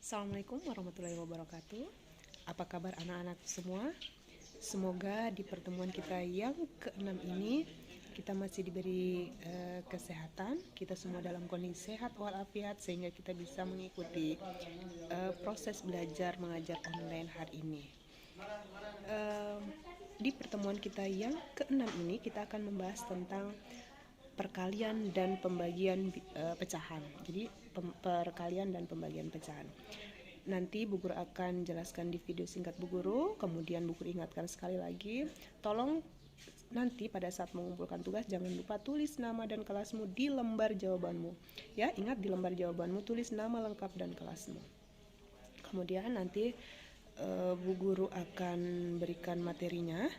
Assalamualaikum warahmatullahi wabarakatuh. Apa kabar anak-anak semua? Semoga di pertemuan kita yang ke-6 ini kita masih diberi kesehatan, kita semua dalam kondisi sehat walafiat sehingga kita bisa mengikuti proses belajar mengajar online hari ini. Di pertemuan kita yang ke-6 ini kita akan membahas tentang perkalian dan pembagian pecahan. Jadi perkalian dan pembagian pecahan. Nanti Bu Guru akan jelaskan di video singkat Bu Guru. Kemudian Bu Guru ingatkan sekali lagi, tolong nanti pada saat mengumpulkan tugas jangan lupa tulis nama dan kelasmu di lembar jawabanmu. Ya, ingat di lembar jawabanmu tulis nama lengkap dan kelasmu. Kemudian nanti Bu Guru akan berikan materinya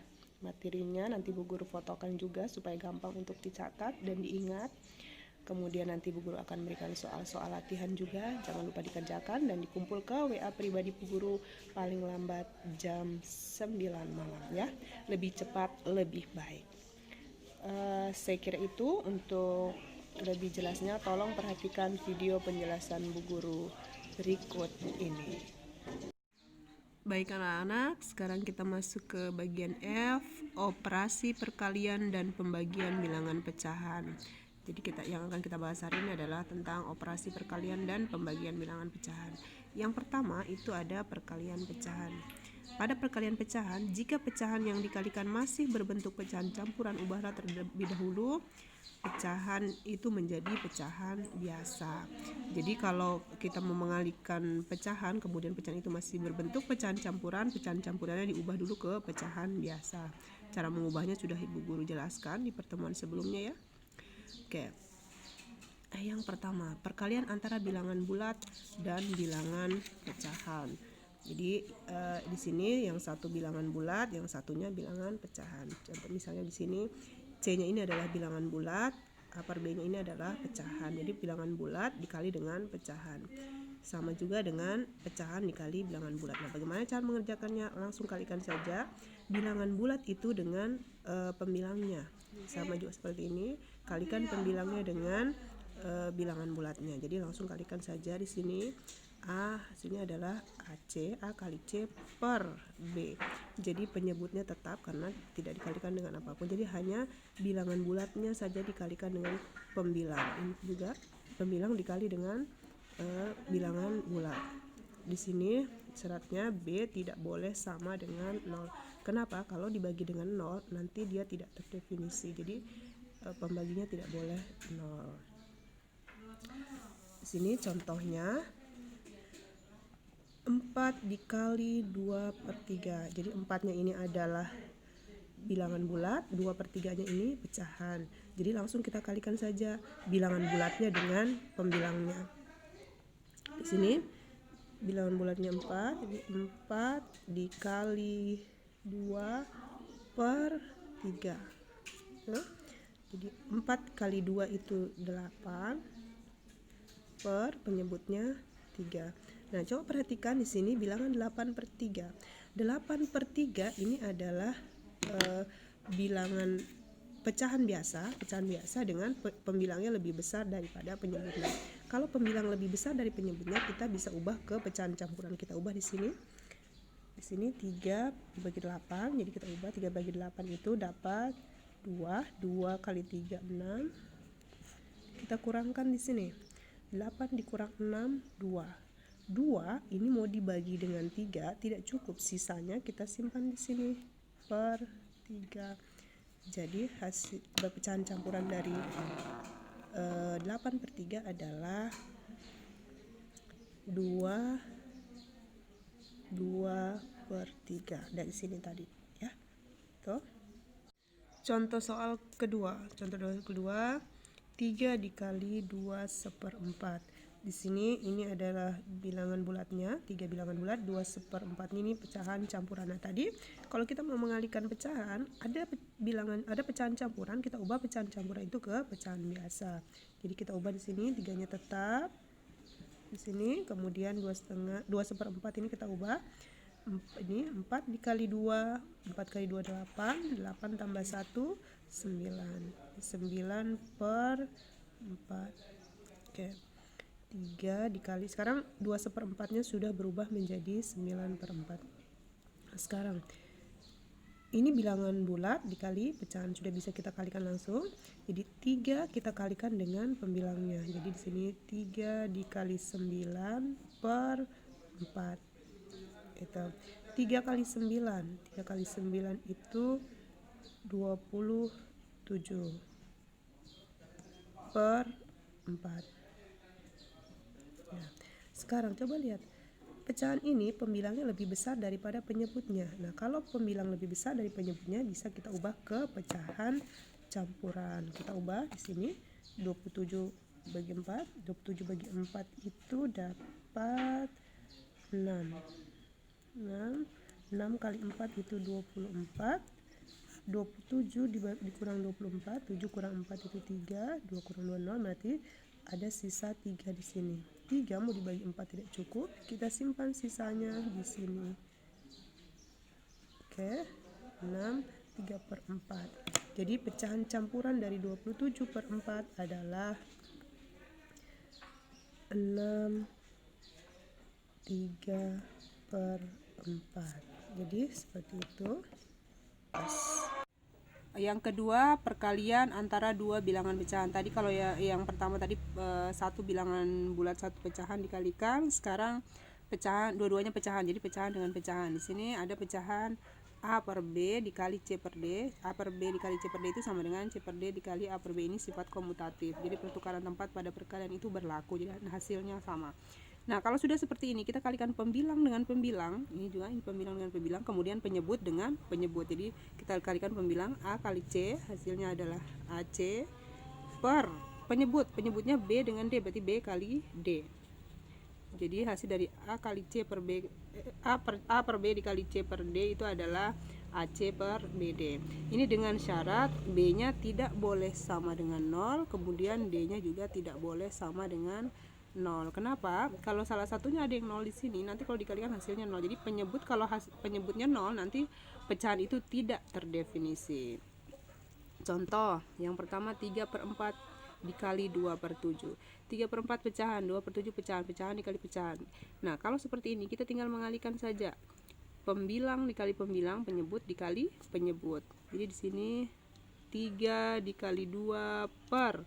nanti Bu Guru fotokan juga supaya gampang untuk dicatat dan diingat. Kemudian nanti Bu Guru akan berikan soal-soal latihan juga, jangan lupa dikerjakan dan dikumpul ke WA pribadi Bu Guru paling lambat jam 9 malam ya. Lebih cepat lebih baik. Saya kira itu. Untuk lebih jelasnya tolong perhatikan video penjelasan Bu Guru berikut ini. Baik anak-anak, sekarang kita masuk ke bagian F, operasi perkalian dan pembagian bilangan pecahan. Jadi yang akan kita bahas hari ini adalah tentang operasi perkalian dan pembagian bilangan pecahan. Yang pertama itu ada perkalian pecahan. Pada perkalian pecahan, jika pecahan yang dikalikan masih berbentuk pecahan campuran ubahlah terlebih dahulu pecahan itu menjadi pecahan biasa. Jadi kalau kita mau mengalihkan pecahan, kemudian pecahan itu masih berbentuk pecahan campurannya diubah dulu ke pecahan biasa. Cara mengubahnya sudah Ibu Guru jelaskan di pertemuan sebelumnya ya. Oke. Yang pertama, perkalian antara bilangan bulat dan bilangan pecahan. Jadi di sini yang satu bilangan bulat, yang satunya bilangan pecahan. Contoh misalnya di sini C-nya ini adalah bilangan bulat, upper B-nya ini adalah pecahan. Jadi bilangan bulat dikali dengan pecahan. Sama juga dengan pecahan dikali bilangan bulat. Nah, bagaimana cara mengerjakannya? Langsung kalikan saja bilangan bulat itu dengan pembilangnya. Sama juga seperti ini, kalikan pembilangnya dengan bilangan bulatnya. Jadi langsung kalikan saja di sini. Hasilnya adalah AC, A kali C per B. Jadi penyebutnya tetap karena tidak dikalikan dengan apapun. Jadi hanya bilangan bulatnya saja dikalikan dengan pembilang. Ini juga pembilang dikali dengan bilangan bulat. Di sini syaratnya B tidak boleh sama dengan 0. Kenapa? Kalau dibagi dengan 0 nanti dia tidak terdefinisi. Jadi pembaginya tidak boleh 0. Di sini contohnya 4 dikali 2/3. Jadi 4-nya ini adalah bilangan bulat, 2/3-nya ini pecahan. Jadi langsung kita kalikan saja bilangan bulatnya dengan pembilangnya. Di sini bilangan bulatnya 4, jadi 4 dikali 2/3. Jadi 4 kali 2 itu 8 per penyebutnya 3. Nah, coba perhatikan di sini bilangan 8/3. 8/3 ini adalah bilangan pecahan biasa dengan pembilangnya lebih besar daripada penyebutnya. Kalau pembilang lebih besar dari penyebutnya, kita bisa ubah ke pecahan campuran. Kita ubah di sini. Di sini 3 dibagi 8, jadi kita ubah 3 bagi 8 itu dapat 2 kali 3 6. Kita kurangkan di sini. 8 dikurang 6 2. 2 ini mau dibagi dengan 3 tidak cukup, sisanya kita simpan di sini per 3. Jadi hasil pecahan campuran dari 8/3 adalah 2/3 dari sini tadi ya. Tuh. Contoh soal kedua. 3 dikali 2/4. Di sini ini adalah bilangan bulatnya, 3 bilangan bulat, 2/4 ini pecahan campuran. Nah, tadi kalau kita mau mengalihkan pecahan, ada pecahan campuran, kita ubah pecahan campuran itu ke pecahan biasa. Jadi kita ubah di sini 3-nya tetap. Di sini kemudian 2/4 ini kita ubah. Ini 4 dikali 2, 4 kali 2 8, 8 tambah 1 9. 9/4. Oke. 3 dikali, sekarang 2/4-nya sudah berubah menjadi 9/4. Nah, sekarang ini bilangan bulat dikali pecahan, sudah bisa kita kalikan langsung. Jadi 3 kita kalikan dengan pembilangnya. Jadi di sini 3 dikali 9/4. Itu 3 kali 9. 3 kali 9 itu 27 per 4. Nah, sekarang coba lihat. Pecahan ini pembilangnya lebih besar daripada penyebutnya. Nah, kalau pembilang lebih besar dari penyebutnya bisa kita ubah ke pecahan campuran. Kita ubah di sini 27 bagi 4. 27 bagi 4 itu dapat 6. 6 kali 4 itu 24. 27 dikurang 24, 7 kurang 4 itu 3, 2 kurang 2 0, berarti ada sisa 3 di sini. 3 mau dibagi 4 tidak cukup, kita simpan sisanya di sini. Oke, 6, 3/4. Jadi pecahan campuran dari 27/4 adalah 6, 3/4. Jadi seperti itu. Yang kedua, perkalian antara dua bilangan pecahan. Tadi kalau yang pertama tadi satu bilangan bulat satu pecahan dikalikan, sekarang pecahan dua-duanya pecahan. Jadi pecahan dengan pecahan. Di sini ada pecahan A per B dikali C per D. A per B dikali C per D itu sama dengan C per D dikali A per B. Ini sifat komutatif. Jadi pertukaran tempat pada perkalian itu berlaku. Jadi hasilnya sama. Nah, kalau sudah seperti ini, kita kalikan pembilang dengan pembilang. Ini juga ini pembilang dengan pembilang, kemudian penyebut dengan penyebut. Jadi kita kalikan pembilang A kali C, hasilnya adalah AC per penyebut. Penyebutnya B dengan D, berarti B kali D. Jadi hasil dari A kali C per B, A per B dikali C per D itu adalah AC per BD. Ini dengan syarat B-nya tidak boleh sama dengan 0, kemudian D-nya juga tidak boleh sama dengan 0. Kenapa? Kalau salah satunya ada yang 0 di sini, nanti kalau dikalikan hasilnya 0. Jadi penyebut kalau penyebutnya 0, nanti pecahan itu tidak terdefinisi. Contoh, yang pertama 3/4 dikali 2/7. 3/4 pecahan, 2/7 pecahan, pecahan dikali pecahan. Nah, kalau seperti ini kita tinggal mengalihkan saja. Pembilang dikali pembilang, penyebut dikali penyebut. Jadi di sini 3 dikali 2 per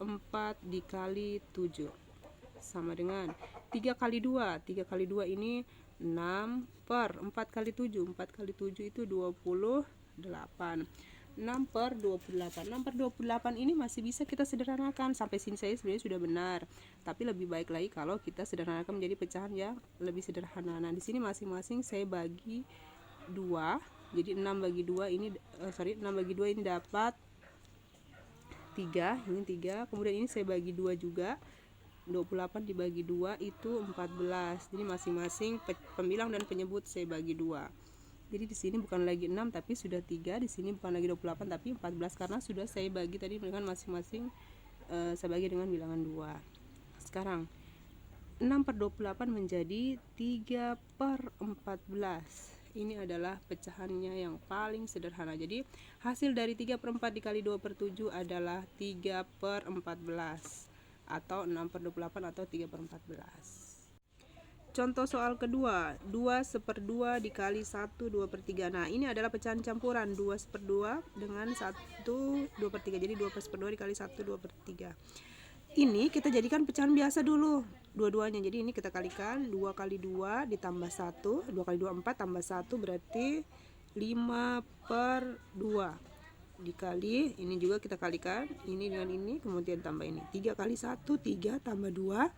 4 dikali 7 sama dengan 3 kali 2. 3 kali 2 ini 6 per 4 kali 7. 4 kali 7 itu 28. 6 per 28. 6 per 28 ini masih bisa kita sederhanakan. Sampai sini saya sebenarnya sudah benar. Tapi lebih baik lagi kalau kita sederhanakan menjadi pecahan yang lebih sederhana. Nah, di sini masing-masing saya bagi 2. Jadi 6 bagi 2 ini 6 bagi 2 ini dapat 3. Ini 3. Kemudian ini saya bagi 2 juga. 28 dibagi 2 itu 14. Jadi masing-masing pembilang dan penyebut saya bagi 2. Jadi di sini bukan lagi 6 tapi sudah 3, di sini bukan lagi 28 tapi 14 karena sudah saya bagi tadi dengan masing-masing saya bagi dengan bilangan 2. Sekarang 6/28 menjadi 3/14. Ini adalah pecahannya yang paling sederhana. Jadi hasil dari 3/4 dikali 2/7 adalah 3/14. Atau 6/28 atau 3/14. Contoh soal kedua, 2/2 dikali 1 2/3. Nah, ini adalah pecahan campuran 2/2 dengan 1 2/3. Jadi 2/2 dikali 1 2/3. Ini kita jadikan pecahan biasa dulu dua-duanya. Jadi ini kita kalikan 2 kali 2 ditambah 1, 2 kali 2 4 tambah 1 berarti 5/2 dikali ini juga kita kalikan ini dengan ini, kemudian tambah ini 3 kali 1 3 tambah 2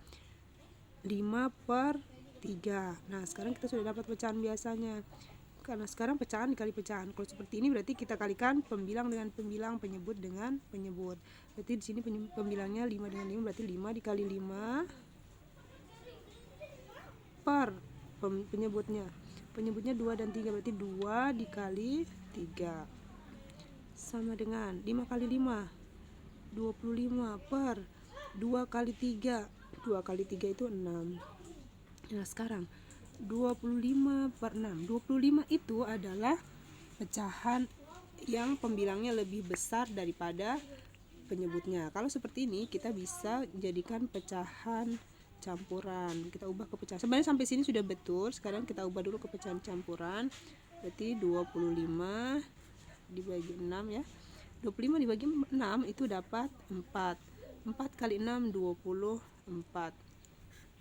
5/3. Nah, sekarang kita sudah dapat pecahan biasanya karena sekarang pecahan dikali pecahan. Kalau seperti ini berarti kita kalikan pembilang dengan pembilang, penyebut dengan penyebut. Berarti di sini pembilangnya 5 dengan 5 berarti 5 dikali 5 per penyebutnya 2 dan 3 berarti 2 dikali 3 sama dengan 5 kali 5 25 per 2 kali 3. 2 kali 3 itu 6. Nah, sekarang 25/6. 25 itu adalah pecahan yang pembilangnya lebih besar daripada penyebutnya. Kalau seperti ini kita bisa jadikan pecahan campuran. Kita ubah ke pecahan. Sebenarnya sampai sini sudah betul. Sekarang kita ubah dulu ke pecahan campuran. Berarti 25 dibagi 6 ya. 25 dibagi 6 itu dapat 4. 4 kali 6 24.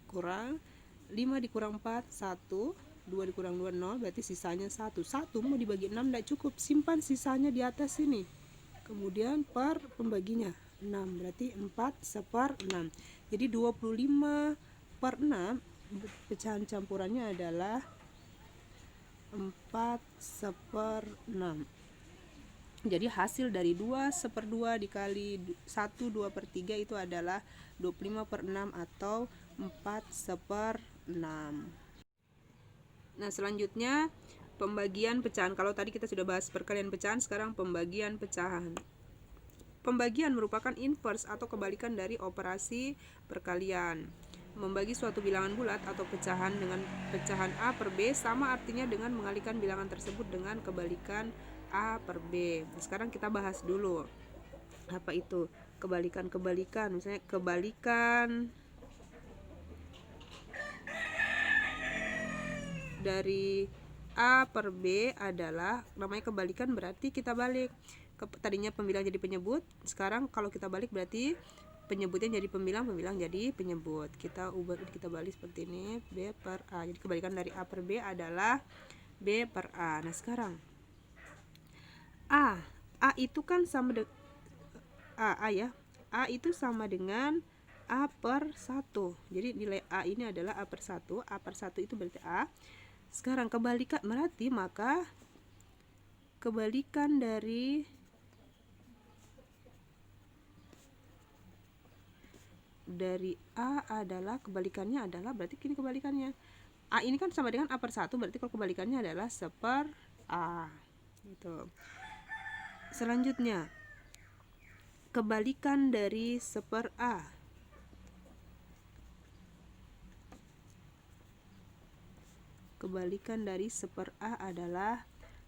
Kurang 5 dikurang 4 1. 2 dikurang 2 0, berarti sisanya 1. 1 mau dibagi 6 tidak cukup. Simpan sisanya di atas sini. Kemudian per pembaginya 6, berarti 4/6. Jadi 25/6 pecahan campurannya adalah 4/6. Jadi hasil dari 2/2 dikali 1 2/3 itu adalah 25/6 atau 4/6. Nah, selanjutnya pembagian pecahan. Kalau tadi kita sudah bahas perkalian pecahan, sekarang pembagian pecahan. Pembagian merupakan inverse atau kebalikan dari operasi perkalian. Membagi suatu bilangan bulat atau pecahan dengan pecahan A per B sama artinya dengan mengalihkan bilangan tersebut dengan kebalikan A per B. Sekarang kita bahas dulu apa itu kebalikan-kebalikan. Misalnya kebalikan dari A per B adalah, namanya kebalikan berarti kita balik. Tadinya pembilang jadi penyebut, sekarang kalau kita balik berarti penyebutnya jadi pembilang, pembilang jadi penyebut. Kita balik seperti ini, B per A. Jadi kebalikan dari A per B adalah B per A. Nah, sekarang A itu kan sama dengan A ya. A itu sama dengan A per 1. Jadi nilai A ini adalah A per 1. A per 1 itu berarti A. Sekarang kebalikan berarti maka kebalikan dari A adalah, kebalikannya adalah, berarti ini kebalikannya. A ini kan sama dengan A per 1, berarti kalau kebalikannya adalah 1/A. Gitu. Selanjutnya kebalikan dari 1/A. Kebalikan dari 1/A adalah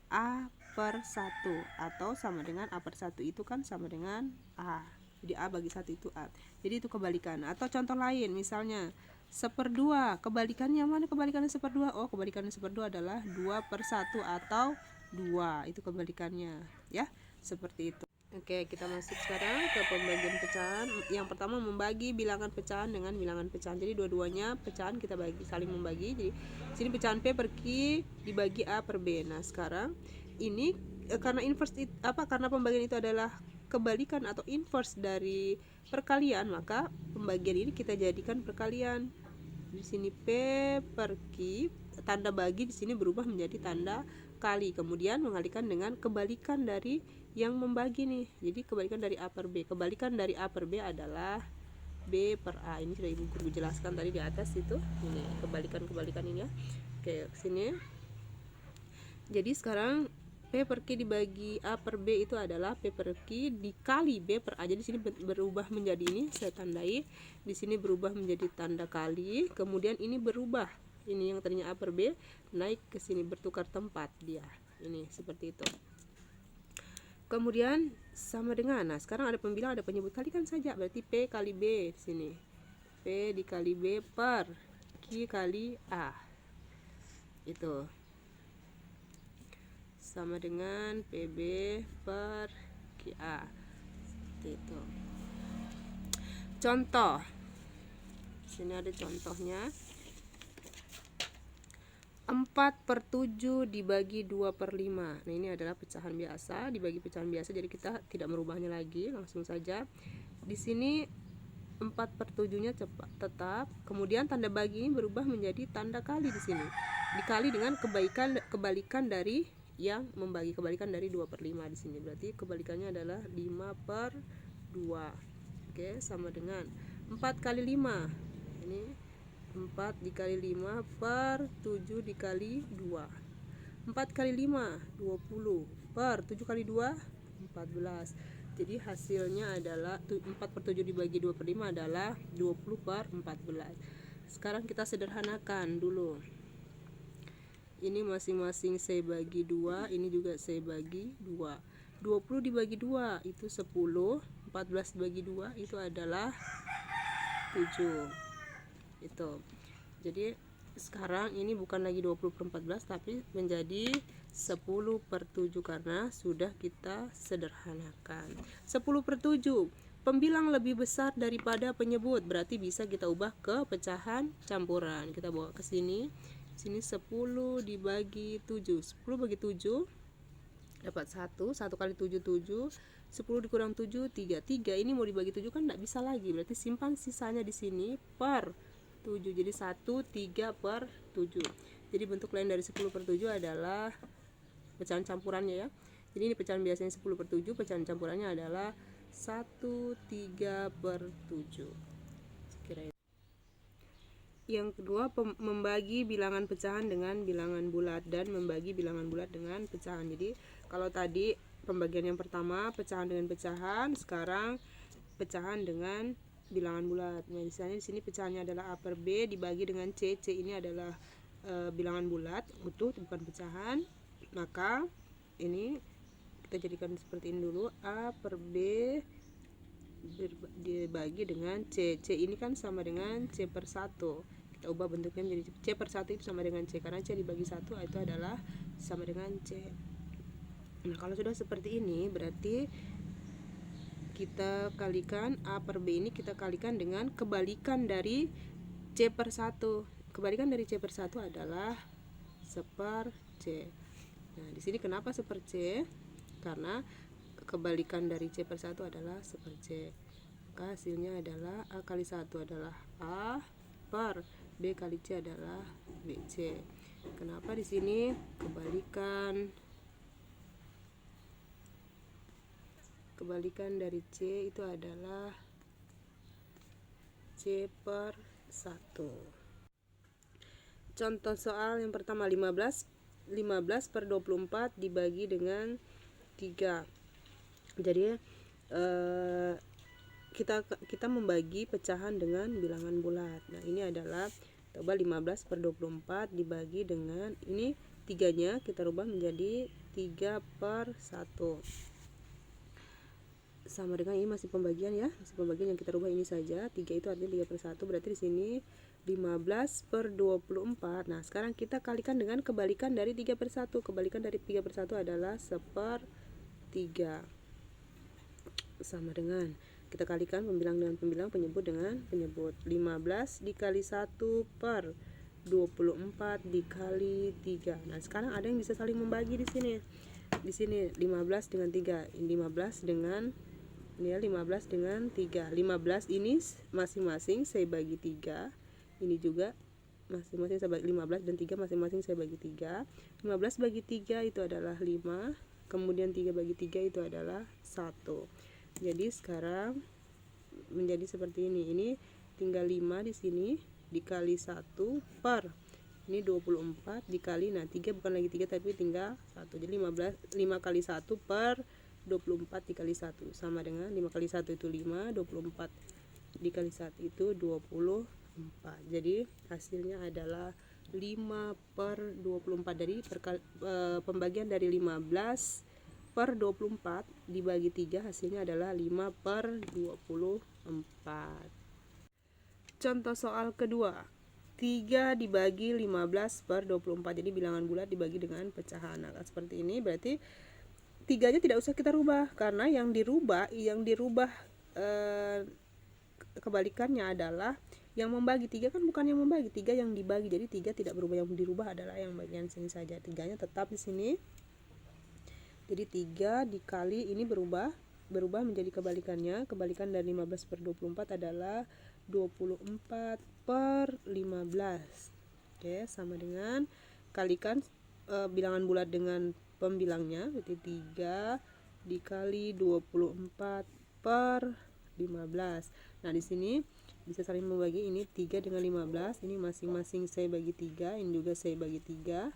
A per 1 atau sama dengan A per 1 itu kan sama dengan A. Jadi A bagi 1 itu A. Jadi itu kebalikan. Atau contoh lain misalnya 1/2. Kebalikannya mana kebalikannya 1/2? Oh, kebalikannya 1/2 adalah 2/1 atau 2. Itu kebalikannya ya. Seperti itu. Oke, kita masuk sekarang ke pembagian pecahan. Yang pertama membagi bilangan pecahan dengan bilangan pecahan. Jadi dua-duanya pecahan kita bagi, saling membagi. Jadi sini pecahan P per Q dibagi A per B. Nah, sekarang ini karena inverse karena pembagian itu adalah kebalikan atau inverse dari perkalian, maka pembagian ini kita jadikan perkalian. Di sini P per Q, tanda bagi di sini berubah menjadi tanda kali. Kemudian mengalihkan dengan kebalikan dari yang membagi nih. Jadi kebalikan dari A per B. Kebalikan dari A per B adalah B per A. Ini sudah Ibu Guru jelaskan tadi di atas itu. Ini kebalikan-kebalikan ini ya. Oke, sini. Jadi sekarang P per Q dibagi A per B itu adalah P per Q dikali B per A. Jadi sini berubah menjadi ini, saya tandai. Di sini berubah menjadi tanda kali. Kemudian ini berubah. Ini yang tadinya A per B naik ke sini, bertukar tempat dia. Ini seperti itu. Kemudian sama dengan, nah sekarang ada pembilang, ada penyebut, kalikan saja, berarti P kali B di sini. P dikali B per Q kali A. Itu. Sama dengan PB per QA. Seperti itu. Contoh. Sini ada contohnya. 4/7 dibagi 2/5. Nah, ini adalah pecahan biasa, dibagi pecahan biasa, jadi kita tidak merubahnya lagi, langsung saja. Di sini 4/7-nya tetap. Kemudian tanda bagi ini berubah menjadi tanda kali di sini. Dikali dengan kebalikan dari yang membagi, kebalikan dari 2/5 di sini. Berarti kebalikannya adalah 5/2. Oke, sama dengan 4 kali 5. Ini 4 dikali 5 per 7 dikali 2. 4 kali 5 20 per 7 kali 2 14. Jadi hasilnya adalah 4/7 dibagi 2/5 adalah 20/14. Sekarang kita sederhanakan dulu. Ini masing-masing saya bagi 2, ini juga saya bagi 2. 20 dibagi 2 itu 10, 14 dibagi 2 itu adalah 7. Itu. Jadi sekarang ini bukan lagi 20/14 tapi menjadi 10/7 karena sudah kita sederhanakan. 10/7 pembilang lebih besar daripada penyebut, berarti bisa kita ubah ke pecahan campuran. Kita bawa ke sini. Sini 10 dibagi 7. 10 bagi 7 dapat 1. 1 kali 7 7. 10 dikurang 7 3. 3 ini mau dibagi 7 kan tidak bisa lagi. Berarti simpan sisanya di sini per 7. Jadi 1 3/7. Jadi bentuk lain dari 10/7 adalah pecahan campurannya ya. Jadi ini pecahan biasanya 10/7, pecahan campurannya adalah 1 3/7. Sekira itu. Yang kedua, membagi bilangan pecahan dengan bilangan bulat dan membagi bilangan bulat dengan pecahan. Jadi kalau tadi pembagian yang pertama pecahan dengan pecahan, sekarang pecahan dengan bilangan bulat. Nah, misalnya di sini pecahannya adalah A per B dibagi dengan C. C ini adalah bilangan bulat utuh, bukan pecahan. Maka ini kita jadikan seperti ini dulu. A per B dibagi dengan C. C ini kan sama dengan C per 1. Kita ubah bentuknya menjadi C per 1 itu sama dengan C. Karena C dibagi 1 itu adalah sama dengan C. Nah, kalau sudah seperti ini berarti kita kalikan A per B ini kita kalikan dengan kebalikan dari C per 1. Kebalikan dari C per 1 adalah seper C. Nah, di sini kenapa seper C? Karena kebalikan dari C per 1 adalah seper C. Maka hasilnya adalah A kali 1 adalah A per B kali C adalah BC. Kenapa di sini kebalikan dari C itu adalah C per 1. Contoh soal yang pertama 15 per 24 dibagi dengan 3. Jadi kita membagi pecahan dengan bilangan bulat. Nah, ini adalah coba 15 per 24 dibagi dengan ini 3-nya kita rubah menjadi 3 per 1. Sama dengan ini masih pembagian ya, masih pembagian yang kita rubah ini saja. 3 itu artinya 3 per 1, berarti di sini 15 per 24. Nah, sekarang kita kalikan dengan kebalikan dari 3 per 1. Kebalikan dari 3 per 1 adalah seper 3. Sama dengan kita kalikan pembilang dengan pembilang, penyebut dengan penyebut. 15 dikali 1 per 24 dikali 3. Nah, sekarang ada yang bisa saling membagi di sini. Di sini 15 dengan 3. Ini 15 dengan ini ya, 15 dengan 3. 15 ini masing-masing saya bagi 3. Ini juga masing-masing saya bagi 15 dan 3 masing-masing saya bagi 3. 15 bagi 3 itu adalah 5. Kemudian 3 bagi 3 itu adalah 1. Jadi sekarang menjadi seperti ini. Ini tinggal 5 di sini dikali 1 per ini 24 dikali, nah 3 bukan lagi 3 tapi tinggal 1. Jadi 5 kali 1 per 24 dikali 1 sama dengan 5 kali 1 itu 5, 24 dikali 1 itu 24. Jadi hasilnya adalah 5 per 24. Jadi pembagian dari 15 per 24 dibagi 3 hasilnya adalah 5 per 24. Contoh soal kedua, 3 dibagi 15 per 24. Jadi bilangan bulat dibagi dengan pecahan. Nah, seperti ini berarti 3-nya tidak usah kita rubah, karena yang dirubah kebalikannya adalah yang membagi. 3 kan bukan yang membagi, 3 yang dibagi. Jadi 3 tidak berubah, yang dirubah adalah yang bagian sini saja. 3-nya tetap di sini. Jadi 3 dikali ini berubah menjadi kebalikannya. Kebalikan dari 15 per 24 adalah 24 per 15. Oke, sama dengan kalikan bilangan bulat dengan pembilangnya, berarti 3 dikali 24 per 15. Nah, di sini bisa saling membagi, ini 3 dengan 15, ini masing-masing saya bagi 3, ini juga saya bagi 3.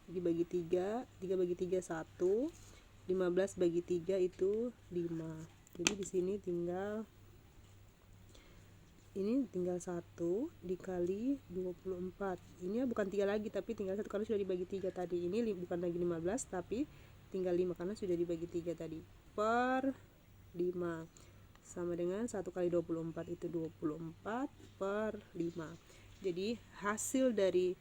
Jadi bagi 3, 3 bagi 3 1, 15 bagi 3 itu 5. Jadi di sini tinggal 1 dikali 24. Ini bukan 3 lagi tapi tinggal 1 karena sudah dibagi 3 tadi. Ini bukan lagi 15 tapi tinggal 5 karena sudah dibagi 3 tadi. Per 5 sama dengan 1 kali 24 itu 24 per 5. Jadi hasil dari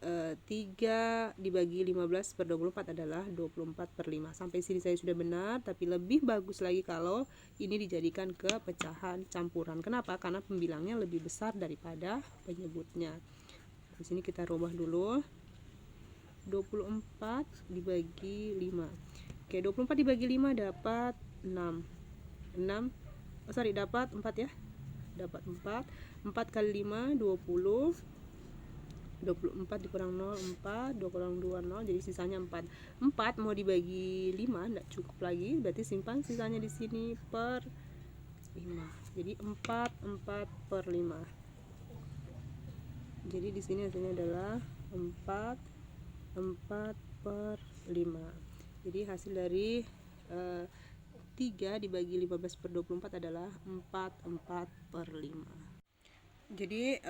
3 dibagi 15 per 24 adalah 24 per 5. Sampai sini saya sudah benar, tapi lebih bagus lagi kalau ini dijadikan ke pecahan campuran. Kenapa? Karena pembilangnya lebih besar daripada penyebutnya. Di sini kita rubah dulu. 24 dibagi 5. Oke, 24 dibagi 5 dapat 6. Dapat 4 ya. Dapat 4. 4 kali 5 20. 24 dikurang 0 4, 2 kurang 2 0, jadi sisanya 4. 4 mau dibagi 5 enggak cukup lagi, berarti simpan sisanya di sini per 5. Jadi 4 per 5. Jadi di sini hasilnya adalah 4 per 5. Jadi hasil dari 3 dibagi 15 per 24 adalah 4 per 5. Jadi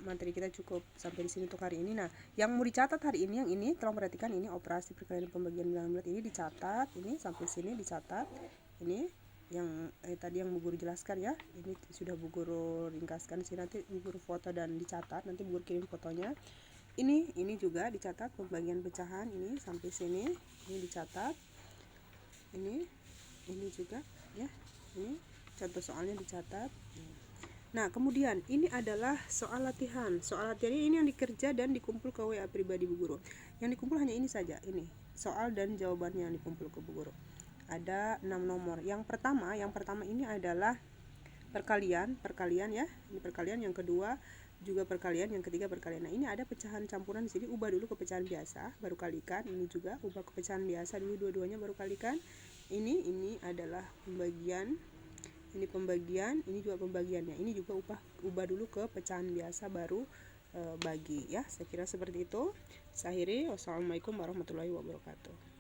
materi kita cukup sampai di sini untuk hari ini. Nah, yang mau dicatat hari ini, yang ini tolong perhatikan, ini operasi perkalian pembagian bilangan bulat ini dicatat, ini sampai sini dicatat. Ini yang tadi yang Bu Guru jelaskan ya. Ini sudah Bu Guru ringkaskan sih, nanti Bu Guru foto dan dicatat, nanti Bu Guru kirim fotonya. Ini juga dicatat pembagian pecahan, ini sampai sini, ini dicatat. Ini juga ya. Ini contoh soalnya dicatat. Nah, kemudian ini adalah soal latihan. Soal latihan ini yang dikerja dan dikumpul ke WA pribadi Bu Guru. Yang dikumpul hanya ini saja, ini soal dan jawabannya yang dikumpul ke Bu Guru. Ada 6 nomor. Yang pertama ini adalah perkalian ya. Ini perkalian, yang kedua juga perkalian, yang ketiga perkalian. Nah, ini ada pecahan campuran di sini, ubah dulu ke pecahan biasa, baru kalikan. Ini juga ubah ke pecahan biasa dulu, dua-duanya baru kalikan. Ini adalah pembagian. Ini pembagian, ini juga pembagiannya. Ini juga ubah dulu ke pecahan biasa baru bagi ya. Saya kira seperti itu. Saya akhiri. Wassalamualaikum warahmatullahi wabarakatuh.